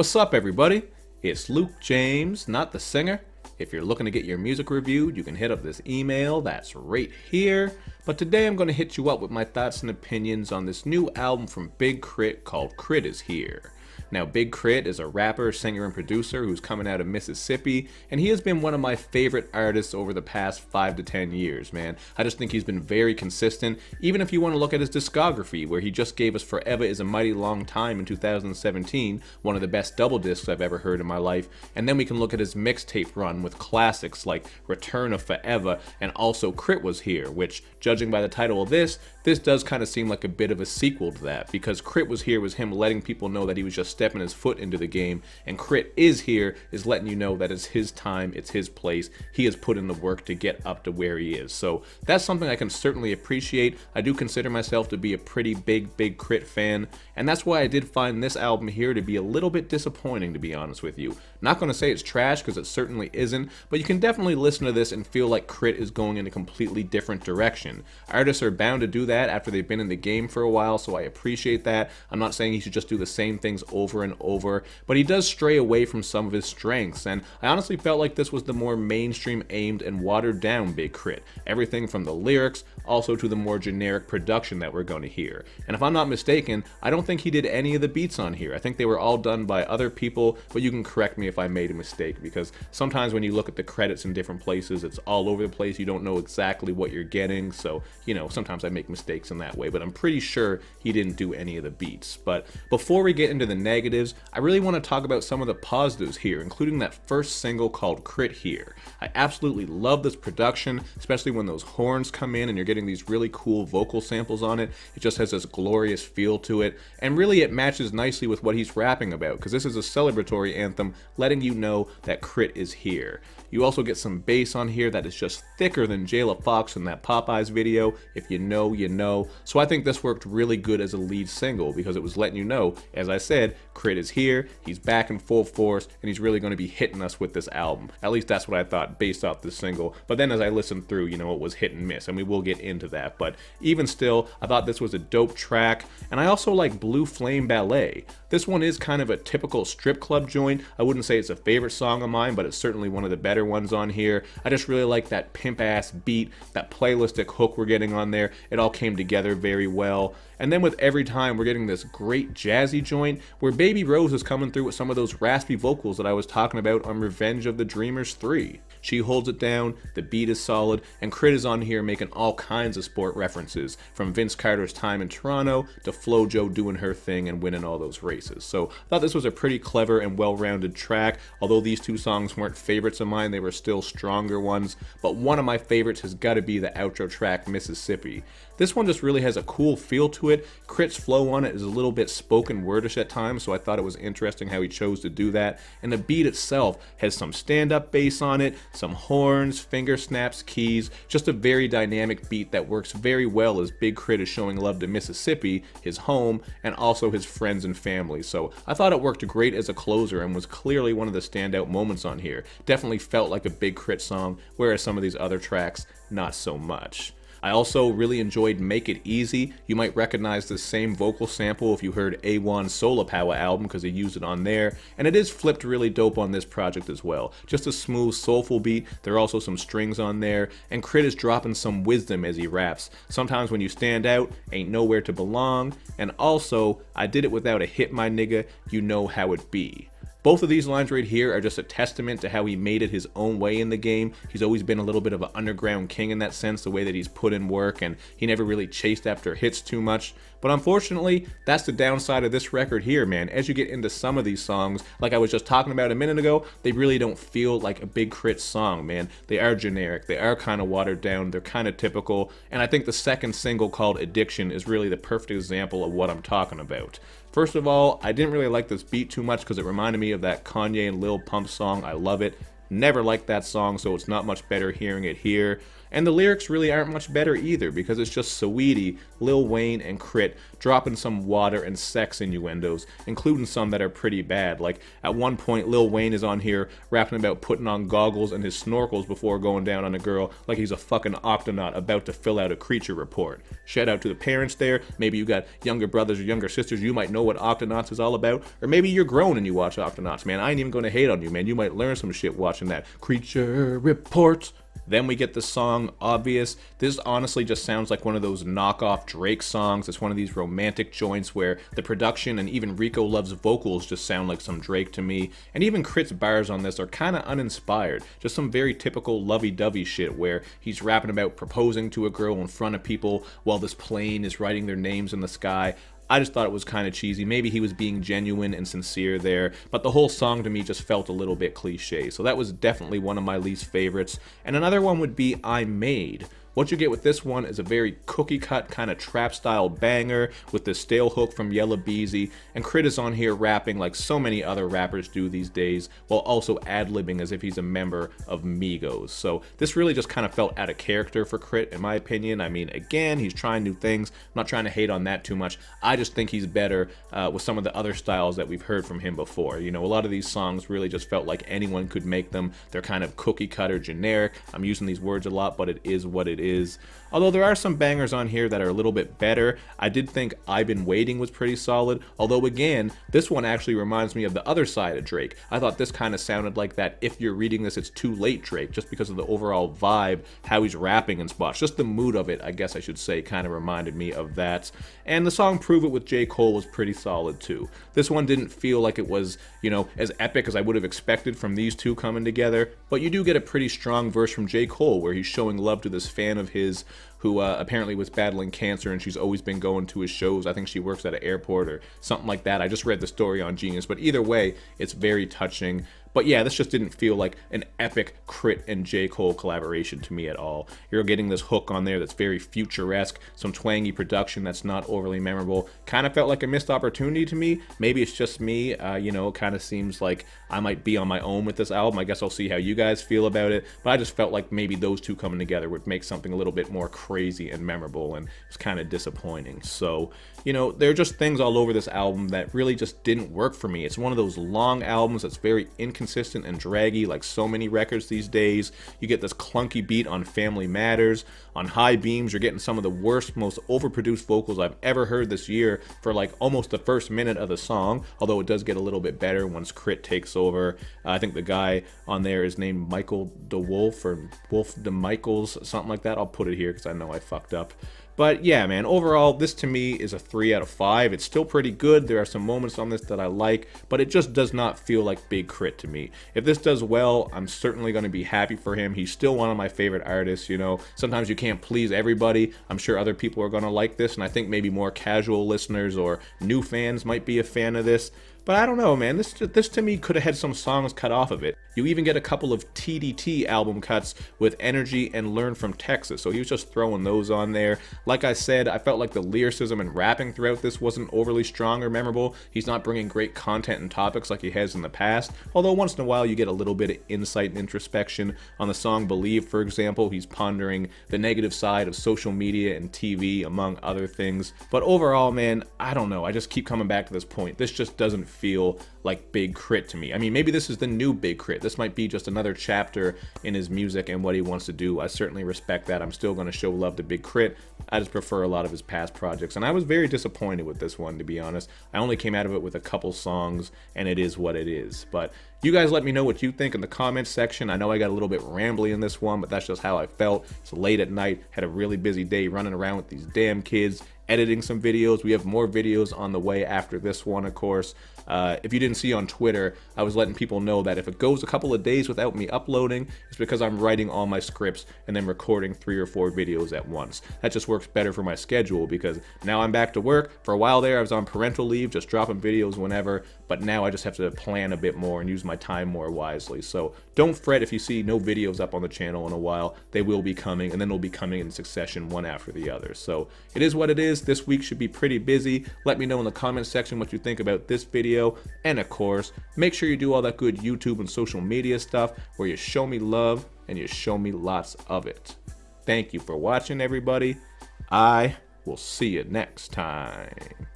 What's up, everybody? It's Luke James, not the singer. If you're looking to get your music reviewed, you can hit up this email that's right here. But today I'm going to hit you up with my thoughts and opinions on this new album from Big K.R.I.T called K.R.I.T is Here. Now, Big K.R.I.T is a rapper, singer, and producer who's coming out of Mississippi, and he has been one of my favorite artists over the past 5 to 10 years, man. I just think he's been very consistent, even if you want to look at his discography, where he just gave us Forever is a Mighty Long Time in 2017, one of the best double discs I've ever heard in my life, and then we can look at his mixtape run with classics like Return of Forever, and also K.R.I.T was Here, which, judging by the title of this does kind of seem like a bit of a sequel to that, because K.R.I.T was Here was him letting people know that he was just stepping his foot into the game, and K.R.I.T is Here is letting you know that it's his time, it's his place, he has put in the work to get up to where he is. So that's something I can certainly appreciate. I do consider myself to be a pretty big K.R.I.T fan, and that's why I did find this album here to be a little bit disappointing, to be honest with you. Not going to say it's trash, because it certainly isn't, but you can definitely listen to this and feel like K.R.I.T is going in a completely different direction. Artists are bound to do that after they've been in the game for a while, so I appreciate that. I'm not saying he should just do the same things over and over, but he does stray away from some of his strengths, and I honestly felt like this was the more mainstream aimed and watered down Big K.R.I.T. Everything from the lyrics, also to the more generic production that we're going to hear. And if I'm not mistaken, I don't think he did any of the beats on here. I think they were all done by other people, but you can correct me if I made a mistake, because sometimes when you look at the credits in different places, it's all over the place. You don't know exactly what you're getting, so, you know, sometimes I make mistakes in that way, but I'm pretty sure he didn't do any of the beats. But before we get into the negatives, I really want to talk about some of the positives here, including that first single called K.R.I.T Here. I absolutely love this production, especially when those horns come in and you're getting these really cool vocal samples on it. It just has this glorious feel to it, and really it matches nicely with what he's rapping about, because this is a celebratory anthem letting you know that K.R.I.T is here. You also get some bass on here that is just thicker than Jayla Fox in that Popeyes video. If you know, you know. So I think this worked really good as a lead single, because it was letting you know, as I said, K.R.I.T is here, he's back in full force, and he's really going to be hitting us with this album. At least that's what I thought based off this single. But then as I listened through, you know, it was hit and miss, and we will get into that. But even still, I thought this was a dope track, and I also like Blue Flame Ballet. This one is kind of a typical strip club joint. I wouldn't say it's a favorite song of mine, but it's certainly one of the better ones on here. I just really like that pimp-ass beat, that playlistic hook we're getting on there. It all came together very well. And then with Every Time, we're getting this great jazzy joint where Baby Rose is coming through with some of those raspy vocals that I was talking about on Revenge of the Dreamers 3. She holds it down, the beat is solid, and K.R.I.T is on here making all kinds of sport references, from Vince Carter's time in Toronto to FloJo doing her thing and winning all those races. So I thought this was a pretty clever and well-rounded track. Although these two songs weren't favorites of mine, they were still stronger ones, but one of my favorites has got to be the outro track, Mississippi. This one just really has a cool feel to it. K.R.I.T's flow on it is a little bit spoken wordish at times, so I thought it was interesting how he chose to do that. And the beat itself has some stand-up bass on it, some horns, finger snaps, keys, just a very dynamic beat that works very well as Big K.R.I.T is showing love to Mississippi, his home, and also his friends and family. So I thought it worked great as a closer and was clearly one of the standout moments on here. Definitely felt like a Big K.R.I.T song, whereas some of these other tracks, not so much. I also really enjoyed Make It Easy. You might recognize the same vocal sample if you heard A1's Solar Power album, because he used it on there, and it is flipped really dope on this project as well. Just a smooth, soulful beat. There are also some strings on there, and K.R.I.T is dropping some wisdom as he raps. Sometimes when you stand out, ain't nowhere to belong, and also, I did it without a hit, my nigga, you know how it be. Both of these lines right here are just a testament to how he made it his own way in the game. He's always been a little bit of an underground king in that sense, the way that he's put in work, and he never really chased after hits too much. But unfortunately, that's the downside of this record here, man. As you get into some of these songs, like I was just talking about a minute ago, they really don't feel like a Big K.R.I.T song, man. They are generic, they are kind of watered down, they're kind of typical, and I think the second single called Addiction is really the perfect example of what I'm talking about. First of all, I didn't really like this beat too much because it reminded me of that Kanye and Lil Pump song, I Love It. Never liked that song, so it's not much better hearing it here. And the lyrics really aren't much better either, because it's just Saweetie, Lil Wayne, and K.R.I.T dropping some water and sex innuendos, including some that are pretty bad. Like, at one point, Lil Wayne is on here rapping about putting on goggles and his snorkels before going down on a girl like he's a fucking octonaut about to fill out a creature report. Shout out to the parents there. Maybe you got younger brothers or younger sisters, you might know what Octonauts is all about. Or maybe you're grown and you watch Octonauts, man. I ain't even gonna hate on you, man. You might learn some shit watching that creature report. Then we get the song Obvious. This honestly just sounds like one of those knockoff Drake songs. It's one of these romantic joints where the production and even Rico Love's vocals just sound like some Drake to me. And even K.R.I.T's bars on this are kind of uninspired. Just some very typical lovey-dovey shit where he's rapping about proposing to a girl in front of people while this plane is writing their names in the sky. I just thought it was kind of cheesy. Maybe he was being genuine and sincere there, but the whole song to me just felt a little bit cliche. So that was definitely one of my least favorites. And another one would be I Made. What you get with this one is a very cookie cut kind of trap style banger with the stale hook from Yella Beezy, and K.R.I.T is on here rapping like so many other rappers do these days, while also ad-libbing as if he's a member of Migos. So this really just kind of felt out of character for K.R.I.T in my opinion. I mean, again, he's trying new things. I'm not trying to hate on that too much. I just think he's better with some of the other styles that we've heard from him before. You know, a lot of these songs really just felt like anyone could make them. They're kind of cookie cutter generic. I'm using these words a lot, but it is what it is. Although there are some bangers on here that are a little bit better. I did think I've Been Waiting was pretty solid, although again, this one actually reminds me of the other side of Drake. I thought this kind of sounded like that If You're Reading This It's Too Late Drake, just because of the overall vibe, how he's rapping in spots. Just the mood of it, I guess I should say, kind of reminded me of that. And the song Prove It with J. Cole was pretty solid too. This one didn't feel like it was, you know, as epic as I would have expected from these two coming together, but you do get a pretty strong verse from J. Cole where he's showing love to this fan of his who apparently was battling cancer, and she's always been going to his shows. I think she works at an airport or something like that. I just read the story on Genius, but either way, it's very touching. But yeah, this just didn't feel like an epic K.R.I.T and J. Cole collaboration to me at all. You're getting this hook on there that's very futuresque, some twangy production that's not overly memorable. Kind of felt like a missed opportunity to me. Maybe it's just me, you know, kind of seems like I might be on my own with this album. I guess I'll see how you guys feel about it. But I just felt like maybe those two coming together would make something a little bit more crazy and memorable, and it's kind of disappointing. So, you know, there are just things all over this album that really just didn't work for me. It's one of those long albums that's very inconsistent and draggy, like so many records these days. You get this clunky beat on Family Matters. On High Beams, you're getting some of the worst, most overproduced vocals I've ever heard this year for like almost the first minute of the song, although it does get a little bit better once K.R.I.T takes over. I think the guy on there is named Michael DeWolf or Wolf DeMichaels, something like that. I'll put it here because I know I fucked up. But yeah, man, overall, this to me is a 3 out of 5. It's still pretty good. There are some moments on this that I like, but it just does not feel like Big K.R.I.T to me. If this does well, I'm certainly going to be happy for him. He's still one of my favorite artists, you know. Sometimes you can't please everybody. I'm sure other people are going to like this, and I think maybe more casual listeners or new fans might be a fan of this. But I don't know, man. This to me could have had some songs cut off of it. You even get a couple of TDT album cuts with Energy and Learn from Texas. So he was just throwing those on there. Like I said, I felt like the lyricism and rapping throughout this wasn't overly strong or memorable. He's not bringing great content and topics like he has in the past. Although once in a while you get a little bit of insight and introspection. On the song Believe, for example, he's pondering the negative side of social media and TV, among other things. But overall, man, I don't know. I just keep coming back to this point. This just doesn't feel like Big K.R.I.T to me. I mean, maybe this is the new Big K.R.I.T. This might be just another chapter in his music and what he wants to do. I certainly respect that. I'm still going to show love to Big K.R.I.T. I just prefer a lot of his past projects, and I was very disappointed with this one, to be honest. I only came out of it with a couple songs, and it is what it is. But you guys let me know what you think in the comments section. I know I got a little bit rambly in this one, but that's just how I felt. It's late at night, had a really busy day running around with these damn kids, editing some videos. We have more videos on the way after this one, of course. If you didn't see on Twitter, I was letting people know that if it goes a couple of days without me uploading, it's because I'm writing all my scripts and then recording 3 or 4 videos at once. That just works better for my schedule because now I'm back to work. For a while there, I was on parental leave, just dropping videos whenever, but now I just have to plan a bit more and use my time more wisely. So don't fret if you see no videos up on the channel in a while. They will be coming, and then they'll be coming in succession one after the other. So it is what it is. This week should be pretty busy. Let me know in the comments section what you think about this video. And of course, make sure you do all that good YouTube and social media stuff where you show me love and you show me lots of it. Thank you for watching, everybody. I will see you next time.